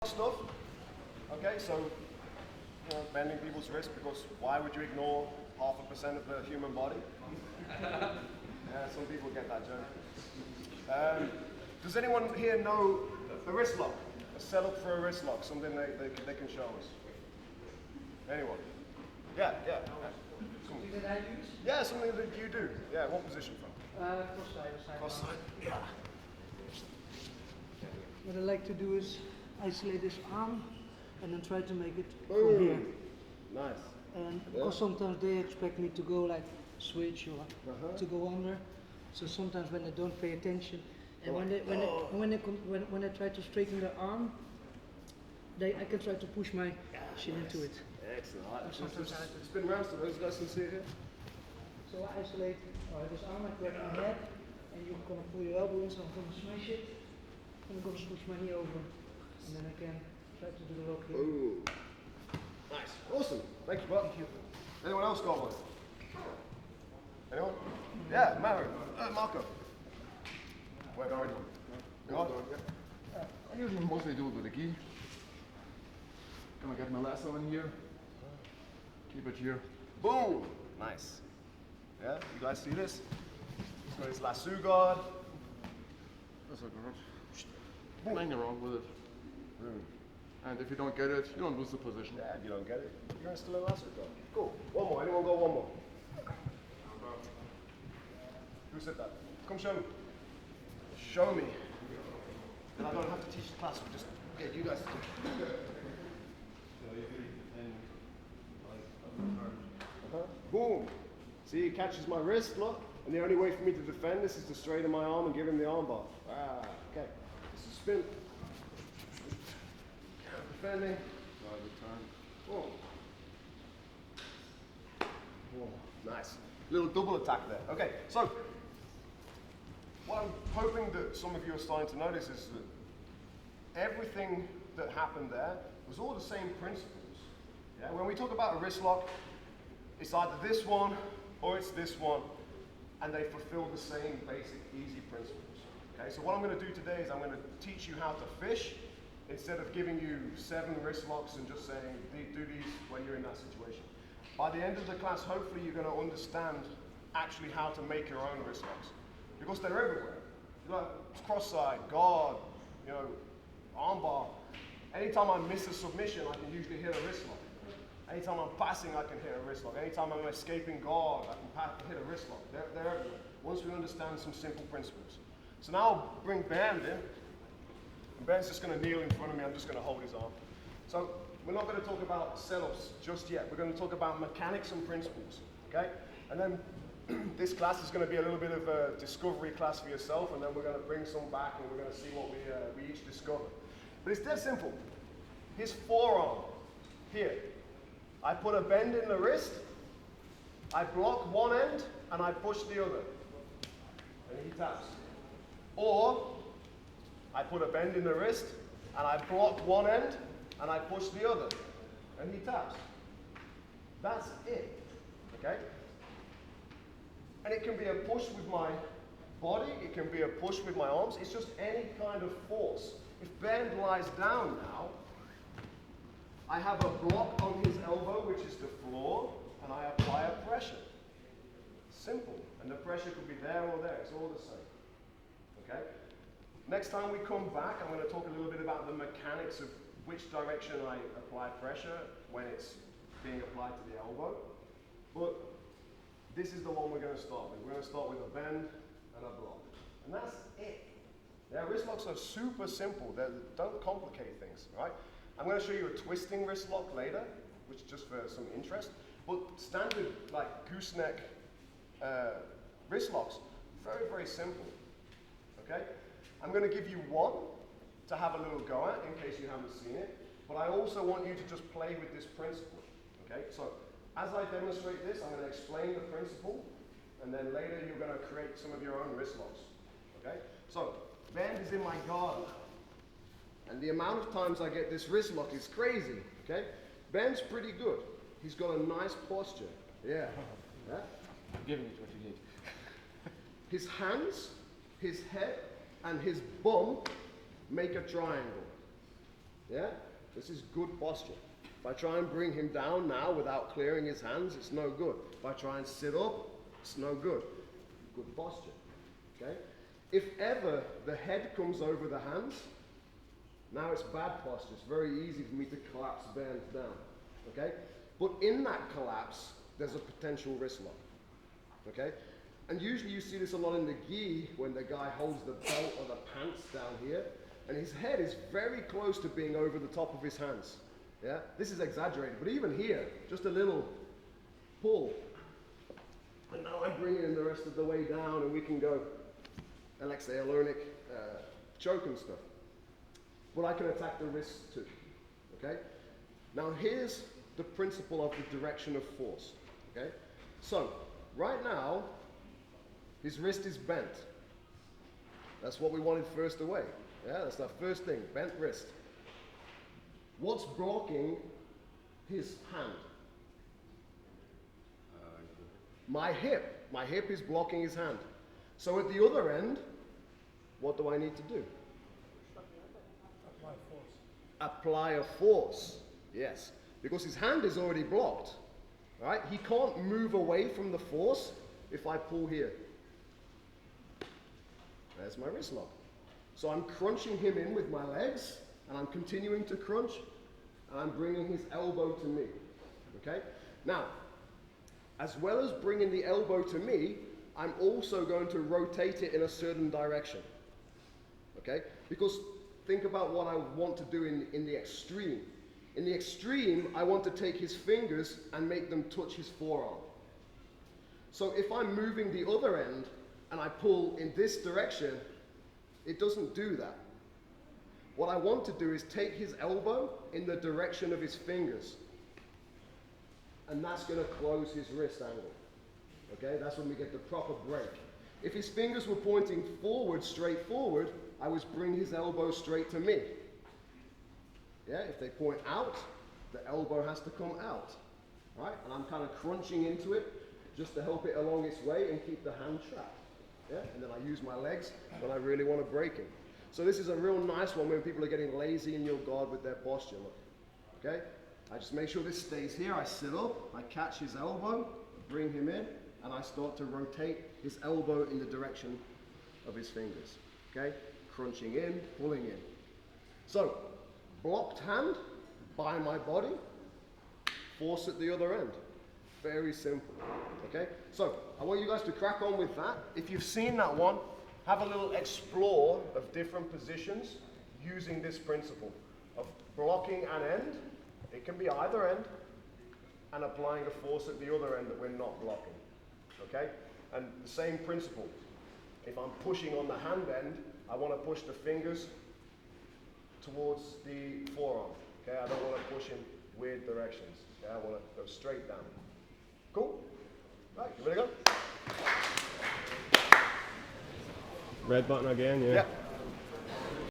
stuff. Okay, so bending people's wrists, because why would you ignore 0.5% of the human body? Yeah, some people get that joke. Does anyone here know a wrist lock? A setup for a wrist lock, something they can show us? Anyone? Yeah. Something that I use? Yeah, something that you do. Yeah, what position from? Cross side. Yeah. What I like to do is isolate this arm and then try to make it from here. Nice. And because sometimes they expect me to go like switch or to go under. So sometimes when they don't pay attention, and when they try to straighten their arm, I can try to push my chin into it. Excellent. Spin around so those guys can see it here. So I isolate this arm, I grab my head, and you're going to pull your elbow in, so I'm going to smash it. I'm going to switch my knee over, and then I can try to do the lock here. Ooh. Nice. Awesome. Thank you, Bob. Thank you. Anyone else got one? Anyone? Yeah, Marco. Where are you? You are? I usually mostly do it with a gi. Gonna get my lasso in here. Keep it here. Boom! Nice. Yeah, you guys see this? He's got his lasso guard. That's a good. Playing around with it. And if you don't get it, you don't lose the position. Yeah, if you don't get it, you're still in lasso guard. Cool. One more. Anyone got one more? Who said that? Come show me. Show me. Then I don't have to teach the class. We'll just get you guys to do it. Boom. See, he catches my wrist, look. And the only way for me to defend this is to straighten my arm and give him the arm bar. Okay. This is spin. Defending. Boom. Oh, nice. Little double attack there. Okay, so what I'm hoping that some of you are starting to notice is that everything that happened there was all the same principles. Yeah? When we talk about a wrist lock, it's either this one or it's this one, and they fulfill the same basic easy principles. Okay, so what I'm going to do today is I'm going to teach you how to fish instead of giving you 7 wrist locks and just saying do these when you're in that situation. By the end of the class, hopefully you're going to understand actually how to make your own wrist locks, because they're everywhere. Like cross side, guard, arm bar. Anytime I miss a submission, I can usually hit a wrist lock. Anytime I'm passing, I can hit a wrist lock. Anytime I'm escaping guard, I can hit a wrist lock. They're everywhere, once we understand some simple principles. So now I'll bring Bernd in. And Bernd's just going to kneel in front of me. I'm just going to hold his arm. So we're not going to talk about setups just yet. We're going to talk about mechanics and principles. Okay? And then this class is going to be a little bit of a discovery class for yourself, and then we're going to bring some back and we're going to see what we each discover. But it's dead simple. His forearm, here. I put a bend in the wrist, I block one end, and I push the other. And he taps. Or, I put a bend in the wrist, and I block one end, and I push the other. And he taps. That's it. Okay? And it can be a push with my body, it can be a push with my arms, it's just any kind of force. If Bernd lies down now, I have a block on his elbow, which is the floor, and I apply a pressure. Simple. And the pressure could be there or there, it's all the same. Okay? Next time we come back, I'm going to talk a little bit about the mechanics of which direction I apply pressure when it's being applied to the elbow. But this is the one we're going to start with. We're going to start with a bend and a block. And that's it. Yeah, wrist locks are super simple. They don't complicate things, right? I'm going to show you a twisting wrist lock later, which is just for some interest. But standard, like gooseneck wrist locks, very, very simple. Okay? I'm going to give you one to have a little go at in case you haven't seen it. But I also want you to just play with this principle. Okay? So as I demonstrate this, I'm going to explain the principle, and then later you're going to create some of your own wrist locks. Okay? So Bernd is in my guard now. And the amount of times I get this wrist lock is crazy, okay? Bernd's pretty good. He's got a nice posture. Yeah. Yeah? I'm giving it what you need. His hands, his head, and his bum make a triangle. Yeah? This is good posture. If I try and bring him down now without clearing his hands, it's no good. If I try and sit up, it's no good. Good posture. Okay? If ever the head comes over the hands, now it's bad posture. It's very easy for me to collapse Bernd down. Okay? But in that collapse, there's a potential wrist lock. Okay? And usually you see this a lot in the gi when the guy holds the belt or the pants down here, and his head is very close to being over the top of his hands. Yeah? This is exaggerated, but even here, just a little pull. And now I'm bringing him the rest of the way down, and we can go Alexei-Olernik choke and stuff. But I can attack the wrists too. Okay? Now here's the principle of the direction of force. Okay? So, right now, his wrist is bent. That's what we wanted first away. Yeah, that's our first thing, bent wrist. What's blocking his hand? My hip. My hip is blocking his hand. So at the other end, what do I need to do? Apply force. Apply a force. Yes. Because his hand is already blocked. Right? He can't move away from the force if I pull here. There's my wrist lock. So I'm crunching him in with my legs, and I'm continuing to crunch, and I'm bringing his elbow to me. Okay? Now, as well as bringing the elbow to me, I'm also going to rotate it in a certain direction. Okay? Because think about what I want to do in the extreme. In the extreme, I want to take his fingers and make them touch his forearm. So if I'm moving the other end and I pull in this direction, it doesn't do that. What I want to do is take his elbow in the direction of his fingers. And that's going to close his wrist angle. Okay, that's when we get the proper break. If his fingers were pointing forward, straight forward, I was bringing his elbow straight to me. Yeah, if they point out, the elbow has to come out. Right? And I'm kind of crunching into it just to help it along its way and keep the hand trapped. Yeah? And then I use my legs when I really want to break him. So this is a real nice one when people are getting lazy in your guard with their posture. Look. Okay? I just make sure this stays here. I sit up, I catch his elbow, bring him in, and I start to rotate his elbow in the direction of his fingers. Okay? Crunching in, pulling in. So, blocked hand by my body, force at the other end. Very simple. Okay? So, I want you guys to crack on with that. If you've seen that one, have a little explore of different positions using this principle of blocking an end. It can be either end, and applying a force at the other end that we're not blocking. Okay? And the same principle. If I'm pushing on the hand end, I want to push the fingers towards the forearm. Okay? I don't want to push in weird directions. Okay? I want to go straight down. Cool? Right, you ready to go? Red button again, yeah. Yeah.